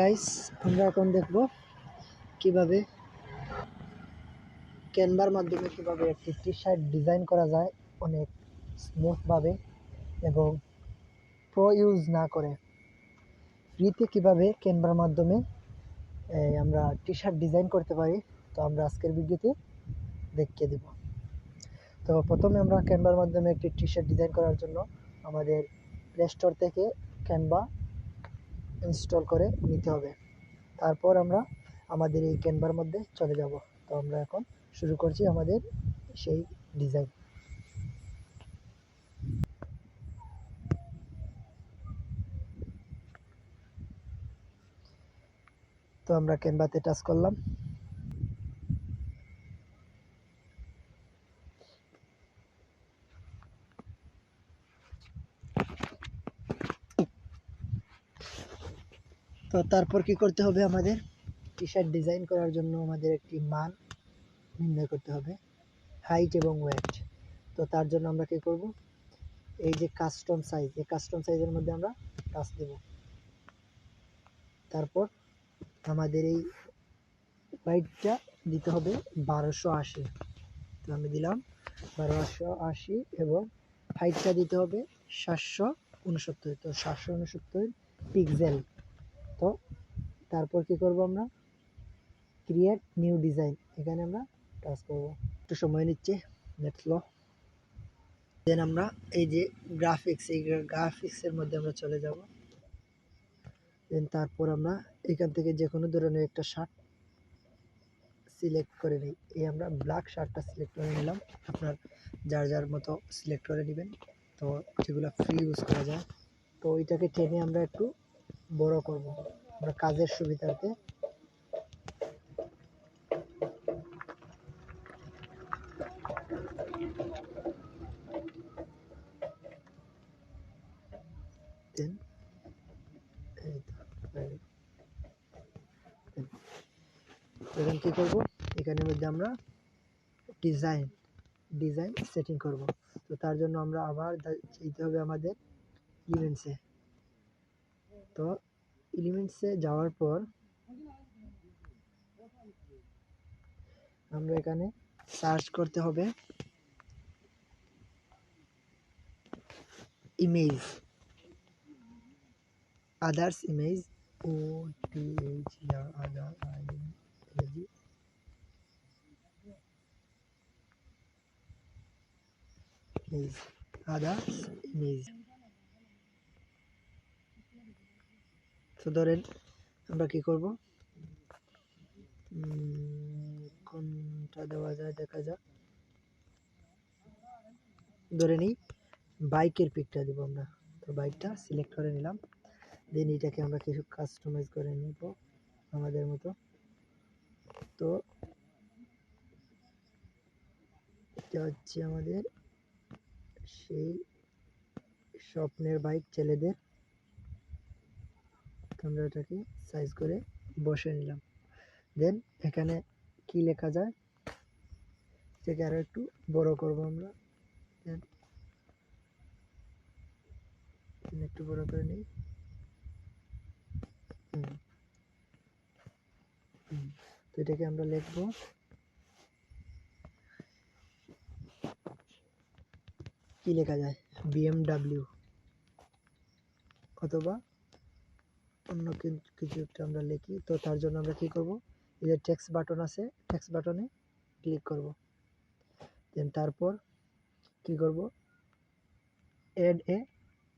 Guys, আমরা এখন দেখব কিভাবে ক্যানভার মাধ্যমে কিভাবে একটি টি শার্ট ডিজাইন করা যায় অনেক স্মুথভাবে এবং প্রো ইউজ না করে ফ্রিতে কিভাবে ক্যানভার মাধ্যমে আমরা টি শার্ট ডিজাইন করতে পারি। তো আমরা আজকের ভিডিওতে দেখিয়ে দেব। তো প্রথমে আমরা ক্যানভার মাধ্যমে একটি টি শার্ট ডিজাইন করার জন্য আমাদের প্লে স্টোর থেকে ক্যানভা ইনস্টল করে নিতে হবে। তারপর আমরা আমাদের এই ক্যানভার মধ্যে চলে যাব। তো আমরা এখন শুরু করছি আমাদের সেই ডিজাইন। তো আমরা ক্যানভাতে টাচ করলাম। তো তারপর কি করতে হবে, আমাদের টি শার্ট ডিজাইন করার জন্য আমাদের একটি মান নির্ণয় করতে হবে, হাইট এবং ওয়েট। তো তার জন্য আমরা কি করব, এই যে কাস্টম সাইজ, এই কাস্টম সাইজের মধ্যে আমরা টাচ দেব। তারপর আমাদের এই ওয়েটটা দিতে হবে 1280। তো আমি দিলাম 1280 এবং হাইটটা দিতে হবে 769। তো 769 পিক্সেল। তো তারপর কি করব, আমরা ক্রিয়েট নিউ ডিজাইন, এখানে আমরা টাচ করব। একটু সময় নিচ্ছে, নেট স্লো। দেন আমরা এই যে গ্রাফিক্স, এই গ্রাফিক্সের মধ্যে আমরা চলে যাব। দেন তারপর আমরা এখান থেকে যে কোনো ধরনের একটা শার্ট সিলেক্ট করে নিই। এই আমরা ব্ল্যাক শার্টটা সিলেক্ট করে নিলাম, আপনার যার যার মতো সিলেক্ট করে নেবেন, তো যেগুলো ফ্রি ইউজ করা যায়। তো এটাকে টেনে আমরা একটু বড় করব আমরা কাজের সুবিধার্থে। দেন এই তো এখন কী করবো, এখানের মধ্যে আমরা ডিজাইন সেটিং করব। তো তার জন্য আমরা আবার যেতে হবে আমাদের এলিমেন্টসে। তো এলিমেন্টসে যাওয়ার পর আমরা এখানে সার্চ করতে হবে image, others image, OTHER others image. তো ধরেন আমরা কি করব, কোনটা দেওয়া যায় দেখা যাক। ধরে নিই বাইকের পিকটা দেবো আমরা। তো বাইকটা সিলেক্ট করে নিলাম। দেন এটাকে আমরা কিছু কাস্টমাইজ করে নিব আমাদের মতো। তো এটা হচ্ছে আমাদের সেই স্বপ্নের বাইক ছেলেদের। আমরা এটাকে সাইজ করে বসে নিলাম। দেন এখানে কি লেখা যায় এটাকে আরো একটু বড় করব আমরা। দেন একটু বড় করে নিই। তো এটাকে আমরা লিখবো, কি লেখা যায়, BMW অথবা অন্য কিছু একটা আমরা লিখি। তো তার জন্য আমরা কি করব, এই যে টেক্সট বাটন আছে, টেক্সট বাটনে ক্লিক করব। দেন তারপর কি করব, অ্যাড এ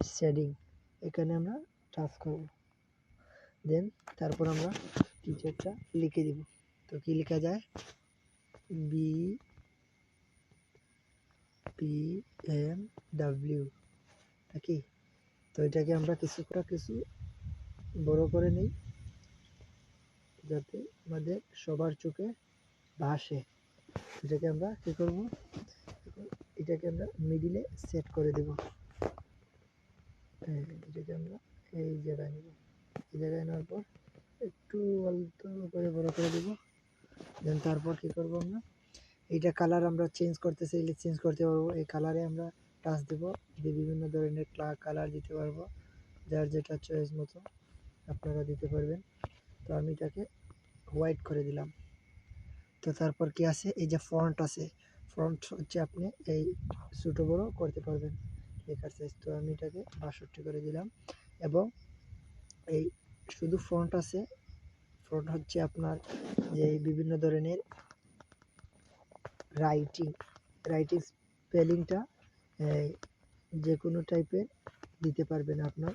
শেডিং, এখানে আমরা টাচ করব। দেন তারপর আমরা কিছু একটা লিখে দিব। তো কি লেখা যায়, BMW নাকি। তো এটাকে আমরা কিছু বড় করে নিই যাতে আমাদের সবার চোখে ভাসে। এটাকে আমরা কি করব, এটাকে আমরা মিডিলে সেট করে দেব। এটাকে আমরা এই জায়গায় নেব। এই জায়গায় নেওয়ার পর একটু অল্প করে বড় করে দেব। দেন তারপর কি করব, আমরা এইটা কালার আমরা চেঞ্জ করতে চাইলে চেঞ্জ করতে পারবো। এই কালারে আমরা টাচ দেব, দিয়ে বিভিন্ন ধরনের কালার দিতে পারবো যার যেটা চয়েস মতো। আপনারা দিতে পারবেন। তো আমি এটাকে হোয়াইট করে দিলাম। তো তারপর কি আছে, এই যে ফন্ট আছে, ফন্ট হচ্ছে আপনি এই ছোটো বড়ো করতে পারবেন লেখার সাইজ। তো আমি এটাকে ৬২ করে দিলাম। এবং এই শুধু ফন্ট আছে, ফন্ট হচ্ছে আপনার যে বিভিন্ন ধরনের রাইটিং স্পেলিংটা যে কোনো টাইপের দিতে পারবেন আপনার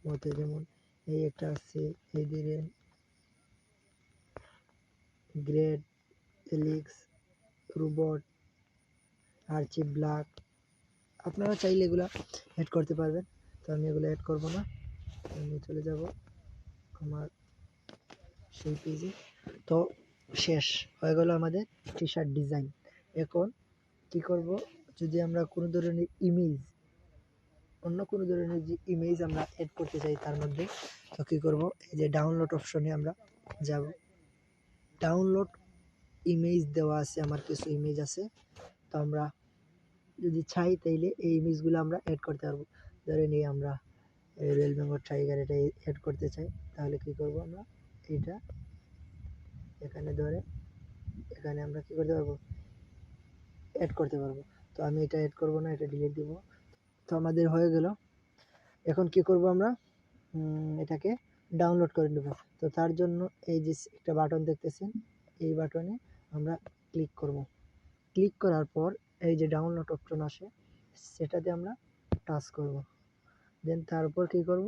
মতে। যেমন এই একটা আছে, এই দিলেন গ্রেড, এলিক্স, রোবট, আর্চি ব্ল্যাক, আপনারা চাইলে এগুলা অ্যাড করতে পারবেন। তো আমি এগুলো অ্যাড করব না, আমি চলে যাব আমার সেই পেজে। তো শেষ হয়ে গেল আমাদের টি শার্ট ডিজাইন। এখন কি করব, যদি আমরা কোনো ধরনের ইমেজ, অন্য কোনো ধরনের যে ইমেজ আমরা অ্যাড করতে চাই তার মধ্যে, তো কী করব, এই যে ডাউনলোড অপশনে আমরা যাব। ডাউনলোড ইমেজ দেওয়া আছে, আমার কিছু ইমেজ আছে। তো আমরা যদি চাই তাইলে এই ইমেজগুলো আমরা অ্যাড করতে পারবো। ধরে নিই আমরা রয়্যাল বেঙ্গল টাইগার এটা অ্যাড করতে চাই, তাহলে কী করব, আমরা এটা এখানে ধরে এখানে আমরা কী করতে পারবো, অ্যাড করতে পারবো। তো আমি এটা অ্যাড করব না, এটা ডিলিট দিব। তো আমাদের হয়ে গেল। এখন কি করব, আমরা এটাকে ডাউনলোড করে নেব। তো তার জন্য এই যে একটা বাটন দেখতেছেন, এই বাটনে আমরা ক্লিক করব। ক্লিক করার পর এই যে ডাউনলোড অপশন আসে, সেটাতে আমরা টাচ করব। দেন তারপর কি করব,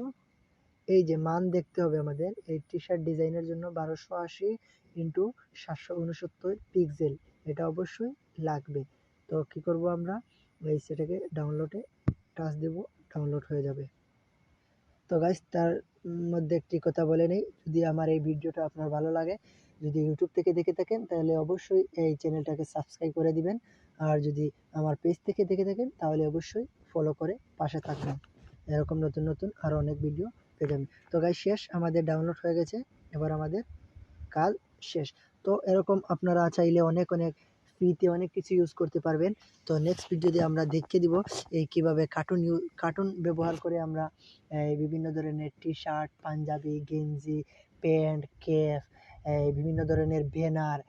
এই যে মান দেখতে হবে আমাদের এই টি শার্ট ডিজাইনের জন্য 1280 ইন্টু 769 পিক্সেল, এটা অবশ্যই লাগবে। তো কি করব, আমরা এই সেটাকে ডাউনলোডে টাচ দেব, ডাউনলোড হয়ে যাবে। তো গাইস, তার মধ্যে একটি কথা বলে নেই, যদি আমার এই ভিডিওটা আপনার ভালো লাগে, যদি ইউটিউব থেকে দেখে থাকেন তাহলে অবশ্যই এই চ্যানেলটাকে সাবস্ক্রাইব করে দিবেন। আর যদি আমার পেজ থেকে দেখে থাকেন তাহলে অবশ্যই ফলো করে পাশে থাকবেন। এরকম নতুন নতুন আরও অনেক ভিডিও পেয়ে যাবেন। তো গাইস, শেষ, আমাদের ডাউনলোড হয়ে গেছে। এবার আমাদের কাজ শেষ। তো এরকম আপনারা চাইলে অনেক অনেক ফ্রিতে অনেক কিছু ইউজ করতে পারবেন। তো নেক্সট ভিডিওতে আমরা দেখিয়ে দিব এই কীভাবে কার্টুন ব্যবহার করে আমরা বিভিন্ন ধরনের টি শার্ট, পাঞ্জাবি, গেঞ্জি, প্যান্ট, ক্যাপ, বিভিন্ন ধরনের ব্যানার,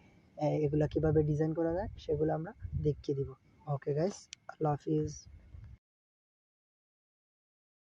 এগুলা কীভাবে ডিজাইন করা যায় সেগুলো আমরা দেখিয়ে দিব। ওকে গাইস, আল্লাহ হাফিজ।